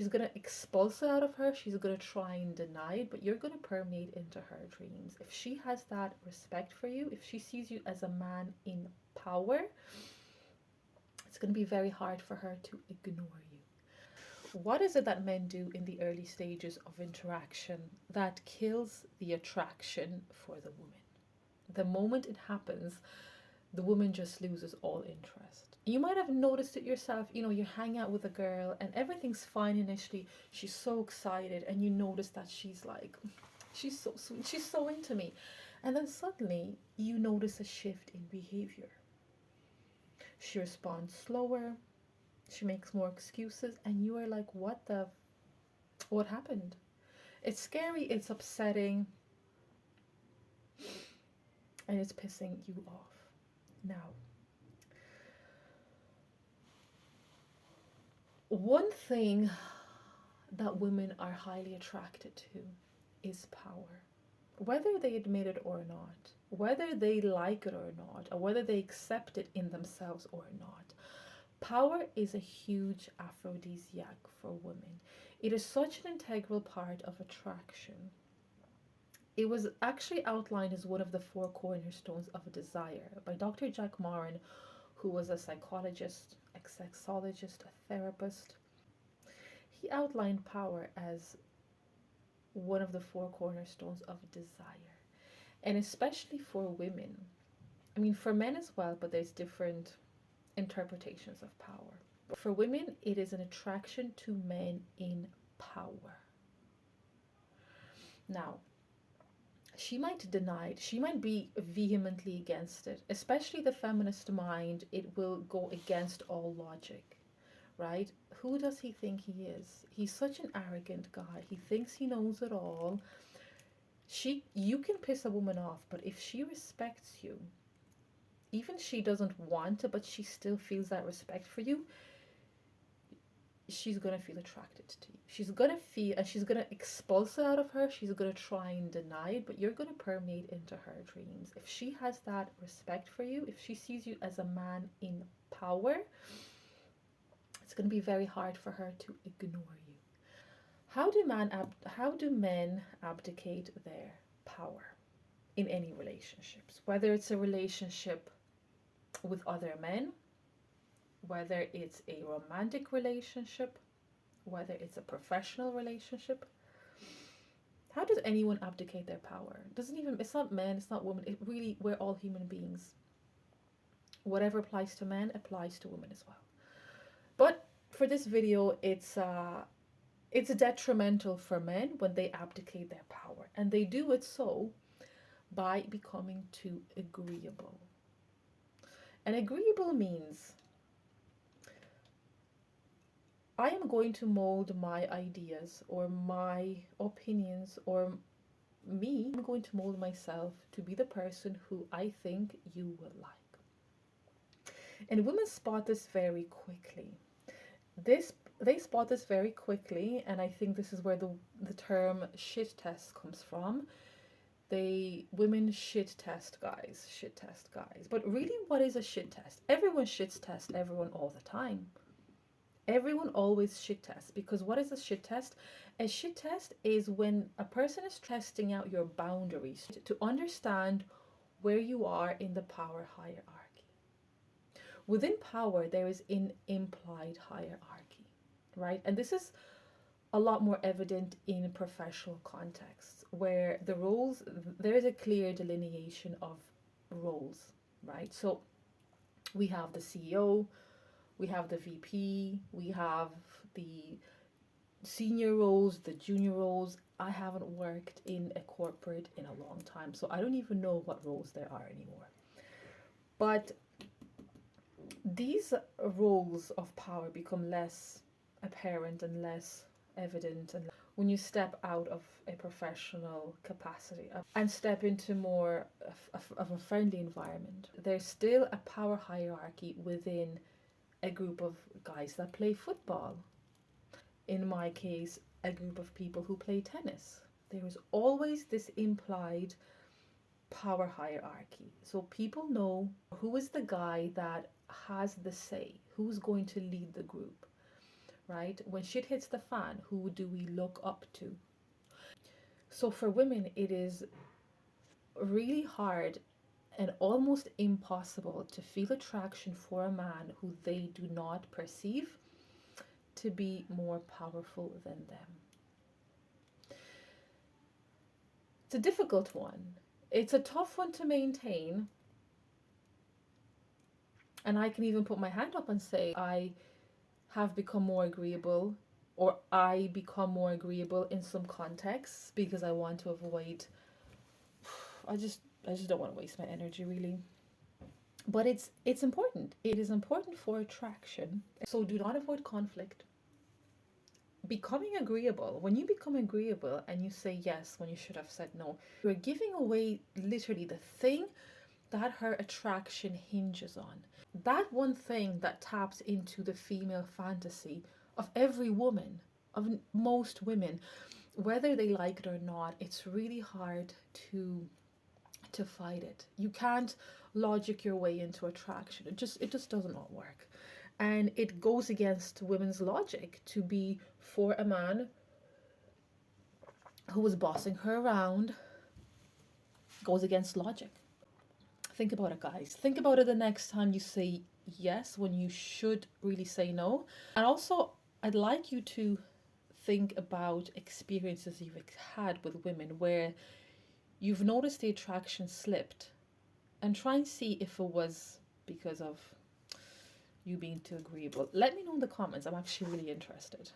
She's going to expulse it out of her. She's going to try and deny it, but you're going to permeate into her dreams. If she has that respect for you, if she sees you as a man in power, it's going to be very hard for her to ignore you. What is it that men do in the early stages of interaction that kills the attraction for the woman? The moment it happens, the woman just loses all interest. You might have noticed it yourself. You hang out with a girl and everything's fine initially. She's so excited, and you notice that she's like, she's so sweet, she's so into me. And then suddenly you notice a shift in behavior. She responds slower, she makes more excuses, and you are like, what happened? It's scary, it's upsetting, and it's pissing you off. Now, one thing that women are highly attracted to is power. Whether they admit it or not, whether they like it or not, or whether they accept it in themselves or not, power is a huge aphrodisiac for women. It is such an integral part of attraction. It was actually outlined as one of the four cornerstones of desire by Dr. Jack Moran, who was a psychologist, a sexologist, a therapist. He outlined power as one of the four cornerstones of desire, and especially for women. I mean, for men as well, but there's different interpretations of power. But for women, it is an attraction to men in power. Now, she might deny it, she might be vehemently against it, especially the feminist mind. It will go against all logic, right? Who does he think he is? He's such an arrogant guy. He thinks he knows it all. You can piss a woman off, but if she respects you, even she doesn't want to, but she still feels that respect for you, she's gonna feel attracted to you. She's gonna feel, and she's gonna expulse it out of her. She's gonna try and deny it, but you're gonna permeate into her dreams. If she has that respect for you, if she sees you as a man in power, it's gonna be very hard for her to ignore you. How do men abdicate their power in any relationships? Whether it's a relationship with other men, whether it's a romantic relationship, whether it's a professional relationship. How does anyone abdicate their power? It doesn't even, it's not men, it's not women. It really, we're all human beings. Whatever applies to men applies to women as well. But for this video, it's detrimental for men when they abdicate their power, and they do it so by becoming too agreeable. And agreeable means I am going to mold my ideas or my opinions, or I'm going to mold myself to be the person who I think you will like. And women spot this very quickly. They spot this very quickly, and I think this is where the term shit test comes from. Women shit test guys. But really, what is a shit test? Everyone shit test everyone all the time. Everyone always shit tests, because what is a shit test? A shit test is when a person is testing out your boundaries to understand where you are in the power hierarchy. Within power, there is an implied hierarchy, right? And this is a lot more evident in professional contexts where there is a clear delineation of roles, right? So we have the CEO, we have the VP, we have the senior roles, the junior roles. I haven't worked in a corporate in a long time, so I don't even know what roles there are anymore. But these roles of power become less apparent and less evident and when you step out of a professional capacity and step into more of a friendly environment. There's still a power hierarchy within a group of guys that play football. In my case, a group of people who play tennis. There is always this implied power hierarchy. So people know who is the guy that has the say, who's going to lead the group, right? When shit hits the fan, who do we look up to? So for women, it is really hard and almost impossible to feel attraction for a man who they do not perceive to be more powerful than them. It's a difficult one. It's a tough one to maintain. And I can even put my hand up and say, I have become more agreeable, or I become more agreeable in some contexts because I want to avoid, I just don't want to waste my energy really. But it's important. It is important for attraction. So do not avoid conflict. Becoming agreeable, when you become agreeable and you say yes when you should have said no, you're giving away literally the thing that her attraction hinges on. That one thing that taps into the female fantasy of every woman, of most women, whether they like it or not. It's really hard to fight it. You can't logic your way into attraction. It just does not work. And it goes against women's logic to be for a man who is bossing her around. Goes against logic. Think about it, guys. Think about it the next time you say yes when you should really say no. And also, I'd like you to think about experiences you've had with women where you've noticed the attraction slipped, and try and see if it was because of you being too agreeable. Let me know in the comments. I'm actually really interested.